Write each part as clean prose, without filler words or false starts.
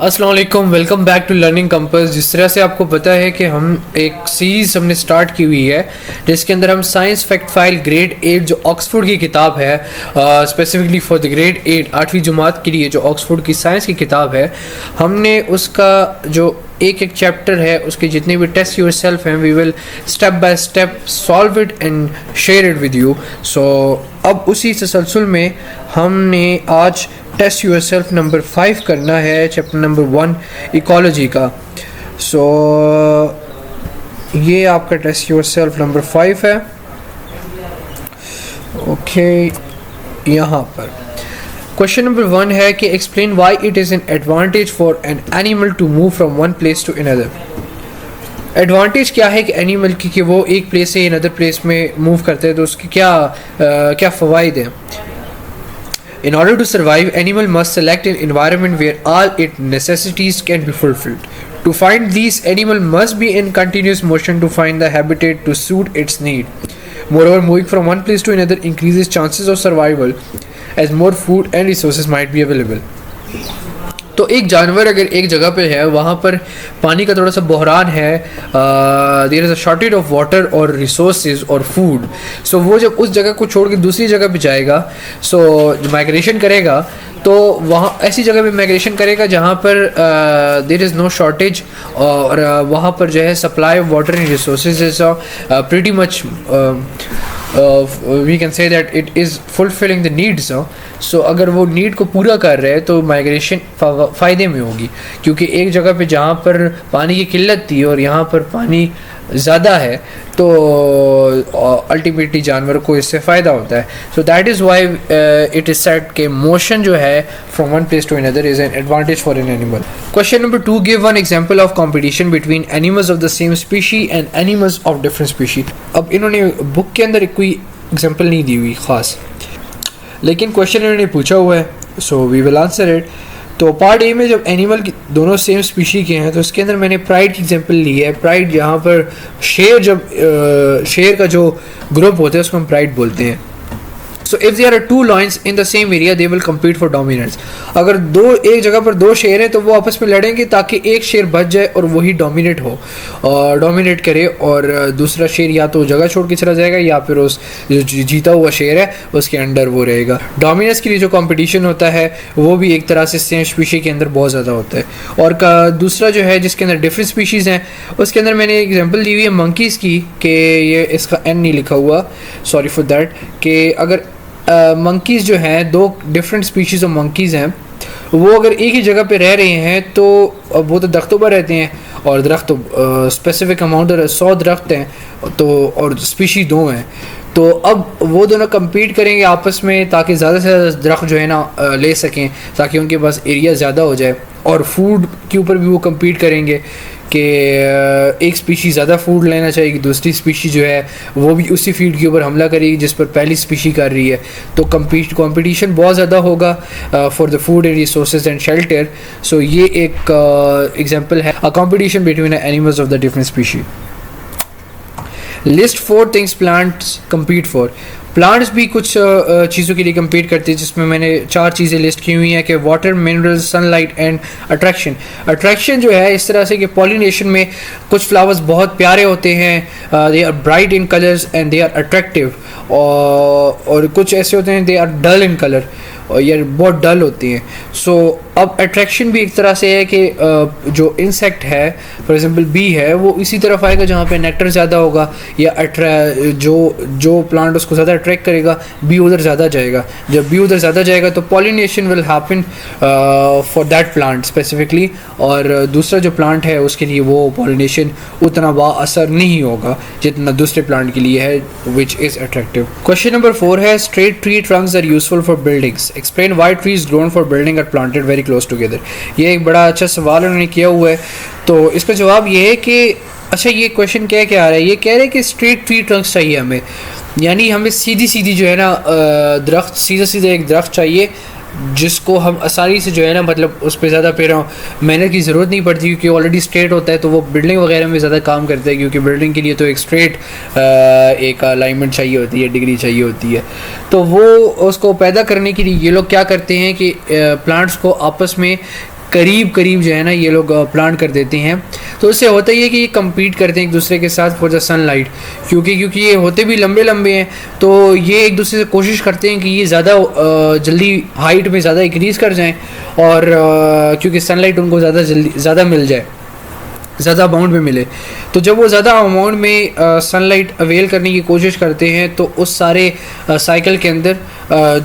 अस्सलाम वालेकुम, welcome back to Learning Compass. जिस तरह से आपको पता है कि हम एक सीरीज़ हमने स्टार्ट की हुई है जिसके अंदर हम साइंस फैक्ट फाइल ग्रेड 8 जो ऑक्सफोर्ड की किताब है, स्पेसिफिकली फॉर द ग्रेड 8 8वीं जमात के लिए जो ऑक्सफोर्ड की साइंस की किताब है, हमने उसका जो एक एक चैप्टर है उसके जितने भी टेस्ट योरसेल्फ हैं we will step by step solve it and share it with you. So अब उसी तसलसल में हमने आज टेस्ट योरसेल्फ नंबर 5 करना है, चैप्टर नंबर 1 इकोलॉजी का। सो ये आपका टेस्ट योरसेल्फ नंबर 5 है। ओके, यहाँ पर क्वेश्चन नंबर 1 है कि explain why it is an advantage for an animal to move from one place to another. Advantage क्या है कि एनिमल की कि वो एक प्लेस से अनदर प्लेस में मूव करते हैं, तो उसके क्या फ़वाइद हैं। In order to survive, animal must select an environment where all its necessities can be fulfilled. To find these, animal must be in continuous motion to find the habitat to suit its need. Moreover, moving from one place to another increases chances of survival, as more food and resources might be available. तो एक जानवर अगर एक जगह पे है, वहाँ पर पानी का थोड़ा सा बहरान है, there is a shortage of water और रिसोर्सेज और फूड, सो वो जब उस जगह को छोड़ के दूसरी जगह पे जाएगा, सो माइग्रेशन करेगा, तो वहाँ ऐसी जगह पे माइग्रेशन करेगा जहाँ पर देयर इज़ नो शॉर्टेज और वहाँ पर जो है supply of water and resources is pretty much we can say that it is fulfilling the needs. So अगर वो नीड को पूरा कर रहे हैं तो माइग्रेशन फ़ायदे में होगी, क्योंकि एक जगह पे जहाँ पर पानी की किल्लत थी और यहाँ पर पानी ज़्यादा है, तो अल्टीमेटली जानवर को इससे फ़ायदा होता है। So that is why it is said के मोशन जो है from one place to another is an advantage for an animal. Question number 2, give one example of competition between animals of the same species and animals of different species. अब इन्होंने book के अंदर कोई example नहीं दी हुई ख़ास, लेकिन question इन्होंने पूछा हुआ है, so we will answer it. तो पार्ट ए में जब एनिमल दोनों सेम स्पीशी के हैं, तो इसके अंदर मैंने प्राइड की एग्जांपल ली है। प्राइड यहाँ पर शेर का जो ग्रुप होता है उसको हम प्राइड बोलते हैं। So if there are two lions in the same area they will compete for dominance. अगर एक जगह पर दो शेर हैं तो वो आपस में लड़ेंगे ताकि एक शेर बच जाए और वही डोमिनेट हो और डोमिनेट करे, और दूसरा शेर या तो जगह छोड़ के चला जाएगा या फिर उस जो जीता हुआ शेर है उसके अंडर वो रहेगा। डोमिनेंस के लिए जो कंपटीशन होता है वो भी एक तरह से सेम स्पीशी के अंदर बहुत ज़्यादा होता है। और दूसरा जो है जिसके अंदर डिफरेंट स्पीशीज़ हैं, उसके अंदर मैंने एग्जाम्पल दी हुई है मंकीज़ की, कि ये इसका एन नहीं लिखा हुआ, सॉरी फॉर दैट, कि अगर मंकीज़ जो हैं, दो डिफरेंट स्पीशीज़ ऑफ मंकीज़ हैं, वो अगर एक ही जगह पे रह रहे हैं तो वो तो दरख्तों पर रहते हैं, और दरख्त तो स्पेसिफिक अमाउंट 100 दरख्त हैं, तो और स्पीशी 2 हैं, तो अब वो दोनों कम्पीट करेंगे आपस में ताकि ज़्यादा से ज़्यादा दरख्त जो है ना ले सकें, ताकि उनके पास एरिया ज़्यादा हो जाए। और फूड के ऊपर भी वो कम्पीट करेंगे कि एक स्पीशी ज़्यादा फूड लेना चाहिए, दूसरी स्पीशी जो है वो भी उसी फील्ड के ऊपर हमला करेगी जिस पर पहली स्पीशी कर रही है, तो कंपटीशन बहुत ज़्यादा होगा for the food and resources and shelter. So ये एक एग्जांपल है, a competition between animals of the different species. List 4 things plants compete for. Plants भी कुछ चीज़ों के लिए कम्पीट करते हैं, जिसमें मैंने 4 चीज़ें लिस्ट की हुई हैं कि water, minerals, sunlight and attraction. Attraction जो है इस तरह से कि पॉलिनेशन में कुछ फ्लावर्स बहुत प्यारे होते हैं, they are bright in colours and they are attractive, और कुछ ऐसे होते हैं they are dull in colour और ये बहुत डल होती हैं। सो अब अट्रैक्शन भी एक तरह से है कि जो इंसेक्ट है, फॉर एग्जांपल बी है, वो इसी तरफ आएगा जहाँ पे नेक्टर ज़्यादा होगा, या जो प्लांट उसको ज़्यादा अट्रैक्ट करेगा, बी उधर ज़्यादा जाएगा। जब बी उधर ज़्यादा जाएगा तो pollination will happen for that plant specifically, और दूसरा जो प्लांट है उसके लिए वो पॉलिनेशन उतना बाअसर नहीं होगा जितना दूसरे प्लांट के लिए है, which is attractive. Question number 4 है straight tree trunks are useful for buildings. Explain why trees grown for building are planted very close together. ये एक बड़ा अच्छा सवाल उन्होंने किया हुआ है। तो इसका जवाब ये है कि अच्छा, ये क्वेश्चन क्या आ रहा है, ये कह रहे हैं कि स्ट्रेट ट्री ट्रंक्स चाहिए हमें, यानी हमें सीधी जो है ना दरख्त, सीधा एक दरख्त चाहिए जिसको हम आसानी से जो है ना, मतलब उस पर ज़्यादा फिर मेहनत की ज़रूरत नहीं पड़ती, क्योंकि ऑलरेडी स्ट्रेट होता है, तो वो बिल्डिंग वगैरह में ज़्यादा काम करता है, क्योंकि बिल्डिंग के लिए तो एक स्ट्रेट एक अलाइनमेंट चाहिए होती है, डिग्री चाहिए होती है। तो वो उसको पैदा करने के लिए ये लोग क्या करते हैं कि प्लांट्स को आपस में करीब करीब जो है ना ये लोग प्लांट कर देते हैं। तो इससे होता ही है कि ये कम्पीट करते हैं एक दूसरे के साथ फॉर द सनलाइट, क्योंकि ये होते भी लंबे लंबे हैं, तो ये एक दूसरे से कोशिश करते हैं कि ये ज़्यादा जल्दी हाइट में ज़्यादा इंक्रीज़ कर जाएं, और क्योंकि सनलाइट उनको ज़्यादा मिल जाए, ज़्यादा अमाउंट में मिले। तो जब वो ज़्यादा अमाउंट में सनलाइट अवेल करने की कोशिश करते हैं, तो उस सारे साइकिल के अंदर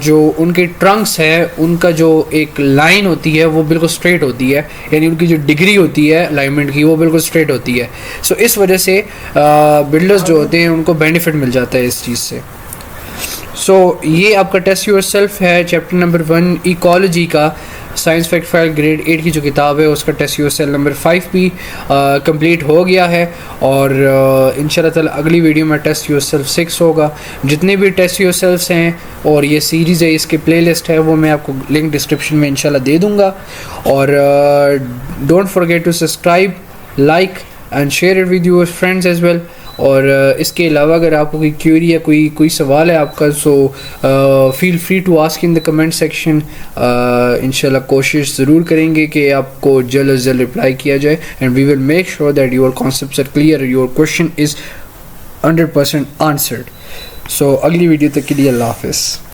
जो उनके ट्रंक्स है, उनका जो एक लाइन होती है वो बिल्कुल स्ट्रेट होती है, यानी उनकी जो डिग्री होती है अलाइनमेंट की वो बिल्कुल स्ट्रेट होती है। सो इस वजह से बिल्डर्स जो होते हैं उनको बेनिफिट मिल जाता है इस चीज़ से। सो ये आपका टेस्ट योरसेल्फ है, चैप्टर नंबर 1 इकोलॉजी का, साइंस फैक्ट फाइल ग्रेड 8 की जो किताब है उसका टेस्ट योरसेल्फ नंबर 5 भी कंप्लीट हो गया है। और इंशाल्लाह ताला अगली वीडियो में टेस्ट योरसेल्फ 6 होगा। जितने भी टेस्ट योरसेल्फ्स हैं और ये सीरीज़ है, इसकी प्लेलिस्ट है, वो मैं आपको लिंक डिस्क्रिप्शन में इंशाल्लाह दे दूँगा। और don't forget to subscribe, like and share it with your friends as well. और इसके अलावा अगर आपको कोई क्वेरी या कोई सवाल है आपका, so feel free to ask in the comment section. इंशाल्लाह कोशिश ज़रूर करेंगे कि आपको जल्द अज जल्द रिप्लाई किया जाए, and we will make sure that your concepts are clear, your question is 100% answered. So अगली वीडियो तक के लिए अल्लाह हाफ़िज़।